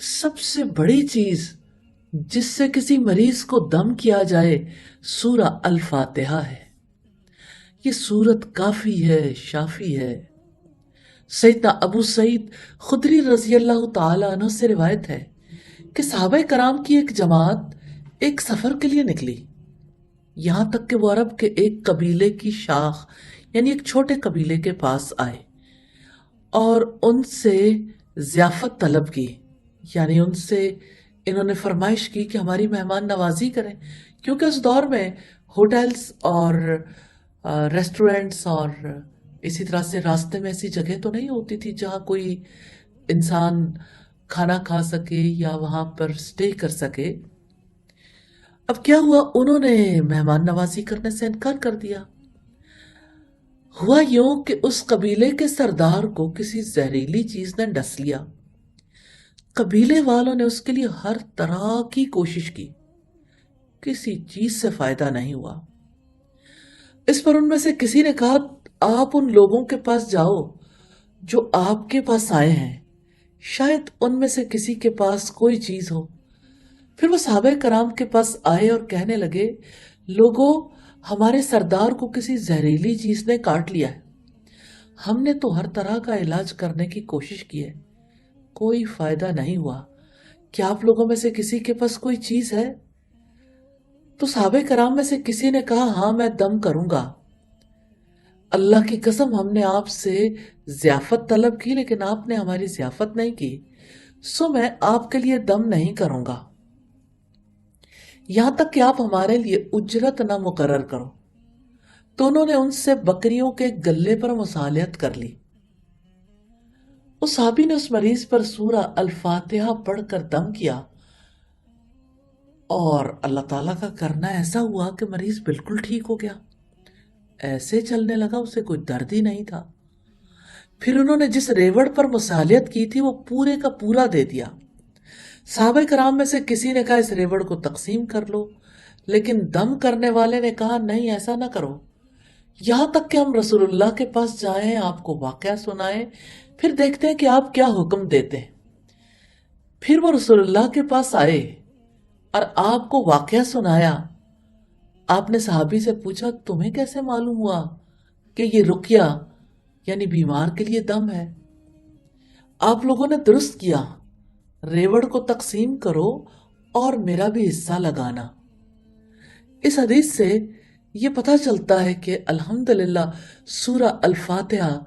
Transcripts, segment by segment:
سب سے بڑی چیز جس سے کسی مریض کو دم کیا جائے سورہ الفاتحہ ہے۔ یہ سورت کافی ہے، شافی ہے۔ سیدنا ابو سعید خدری رضی اللہ تعالی عنہ سے روایت ہے کہ صحابہ کرام کی ایک جماعت ایک سفر کے لیے نکلی، یہاں تک کہ وہ عرب کے ایک قبیلے کی شاخ یعنی ایک چھوٹے قبیلے کے پاس آئے اور ان سے ضیافت طلب کی، یعنی ان سے انہوں نے فرمائش کی کہ ہماری مہمان نوازی کریں، کیونکہ اس دور میں ہوٹلز اور ریسٹورنٹس اور اسی طرح سے راستے میں ایسی جگہ تو نہیں ہوتی تھی جہاں کوئی انسان کھانا کھا سکے یا وہاں پر سٹے کر سکے۔ اب کیا ہوا، انہوں نے مہمان نوازی کرنے سے انکار کر دیا۔ ہوا یوں کہ اس قبیلے کے سردار کو کسی زہریلی چیز نے ڈس لیا۔ قبیلے والوں نے اس کے لیے ہر طرح کی کوشش کی، کسی چیز سے فائدہ نہیں ہوا۔ اس پر ان میں سے کسی نے کہا، آپ ان لوگوں کے پاس جاؤ جو آپ کے پاس آئے ہیں، شاید ان میں سے کسی کے پاس کوئی چیز ہو۔ پھر وہ صحابہ کرام کے پاس آئے اور کہنے لگے، لوگوں، ہمارے سردار کو کسی زہریلی چیز نے کاٹ لیا ہے، ہم نے تو ہر طرح کا علاج کرنے کی کوشش کی ہے، کوئی فائدہ نہیں ہوا، کیا آپ لوگوں میں سے کسی کے پاس کوئی چیز ہے؟ تو صحابہ کرام میں سے کسی نے کہا، ہاں میں دم کروں گا، اللہ کی قسم ہم نے آپ سے ضیافت طلب کی لیکن آپ نے ہماری ضیافت نہیں کی، سو میں آپ کے لیے دم نہیں کروں گا یہاں تک کہ آپ ہمارے لیے اجرت نہ مقرر کرو۔ تو انہوں نے ان سے بکریوں کے گلے پر مصالحت کر لی۔ اس صحابی نے اس مریض پر سورہ الفاتحہ پڑھ کر دم کیا اور اللہ تعالیٰ کا کرنا ایسا ہوا کہ مریض بالکل ٹھیک ہو گیا، ایسے چلنے لگا، اسے کوئی درد ہی نہیں تھا۔ پھر انہوں نے جس ریوڑ پر مصالحت کی تھی وہ پورے کا پورا دے دیا۔ صحابہ کرام میں سے کسی نے کہا، اس ریوڑ کو تقسیم کر لو، لیکن دم کرنے والے نے کہا، نہیں ایسا نہ کرو، یہاں تک کہ ہم رسول اللہ کے پاس جائیں، آپ کو واقعہ سنائیں، پھر دیکھتے ہیں کہ آپ کیا حکم دیتے ہیں۔ پھر وہ رسول اللہ کے پاس آئے اور آپ کو واقعہ سنایا۔ آپ نے صحابی سے پوچھا، تمہیں کیسے معلوم ہوا کہ یہ رقیہ یعنی بیمار کے لیے دم ہے؟ آپ لوگوں نے درست کیا، ریوڑ کو تقسیم کرو اور میرا بھی حصہ لگانا۔ اس حدیث سے یہ پتہ چلتا ہے کہ الحمدللہ سورہ الفاتحہ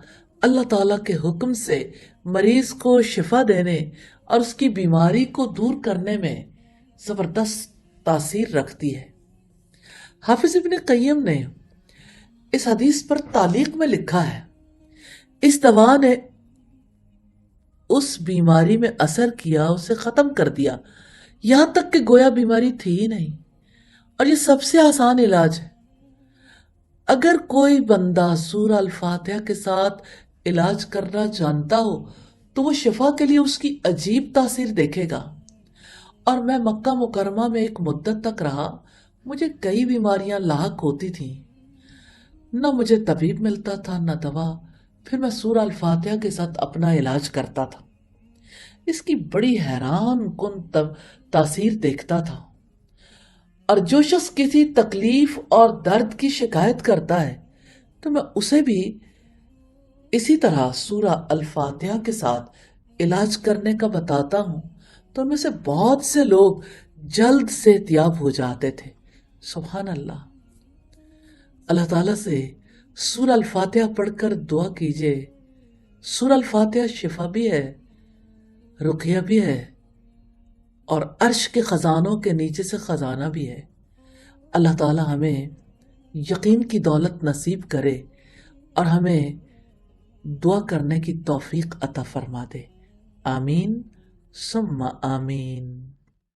اللہ تعالیٰ کے حکم سے مریض کو شفا دینے اور اس کی بیماری کو دور کرنے میں زبردست تاثیر رکھتی ہے۔ حافظ ابن قیم نے اس حدیث پر تعلیق میں لکھا ہے، اس دوا نے اس بیماری میں اثر کیا، اسے ختم کر دیا، یہاں تک کہ گویا بیماری تھی ہی نہیں، اور یہ سب سے آسان علاج ہے۔ اگر کوئی بندہ سورہ الفاتحہ کے ساتھ علاج کرنا جانتا ہو تو وہ شفا کے لیے اس کی عجیب تاثیر دیکھے گا۔ اور میں مکہ مکرمہ میں ایک مدت تک رہا، مجھے کئی بیماریاں لاحق ہوتی تھیں، نہ مجھے طبیب ملتا تھا نہ دوا، پھر میں سورہ الفاتحہ کے ساتھ اپنا علاج کرتا تھا، اس کی بڑی حیران کن تاثیر دیکھتا تھا۔ اور جو شخص کسی تکلیف اور درد کی شکایت کرتا ہے تو میں اسے بھی اسی طرح سورہ الفاتحہ کے ساتھ علاج کرنے کا بتاتا ہوں، تو ان میں سے بہت سے لوگ جلد صحتیاب ہو جاتے تھے۔ سبحان اللہ۔ اللہ تعالیٰ سے سورہ الفاتحہ پڑھ کر دعا کیجئے۔ سورہ الفاتحہ شفا بھی ہے، رقیہ بھی ہے، اور عرش کے خزانوں کے نیچے سے خزانہ بھی ہے۔ اللہ تعالیٰ ہمیں یقین کی دولت نصیب کرے اور ہمیں دعا کرنے کی توفیق عطا فرما دے۔ آمین ثم آمین۔